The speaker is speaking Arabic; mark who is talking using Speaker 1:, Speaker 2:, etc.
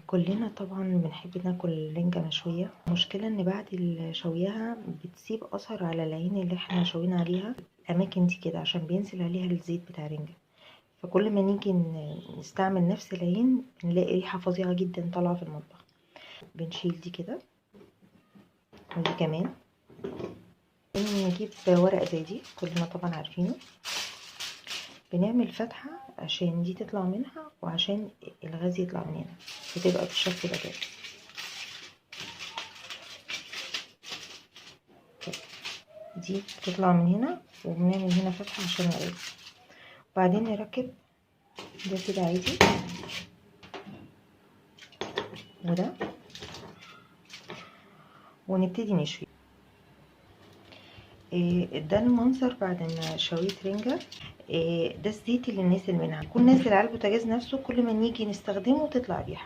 Speaker 1: كلنا طبعا بنحب ناكل الرنجة مشوية. المشكلة ان بعد شويها بتسيب اثر على العين اللي احنا شوينا عليها، الاماكن دي كده عشان بينزل عليها الزيت بتاع الرنجة. فكل ما نيجي نستعمل نفس العين نلاقي ريحة فظيعة جدا طالعة في المطبخ. بنشيل دي كده ودي كمان. نجيب ورقة زي دي كلنا طبعا عارفينه، بنعمل فتحة عشان دي تطلع منها وعشان الغاز يطلع من هنا، بتبقى بالشكل ده كده. دي بتطلع من هنا وبنعمل هنا فتحة عشان الغاز، وبعدين نركب ده كده عادي وده، ونبتدي نشوي. ده المنظر بعد ما شويت رنجة. ده الزيت اللي نازل منها، كل نازل على البوتاجاز نفسه، كل ما نيجي نستخدمه تطلع ريحة.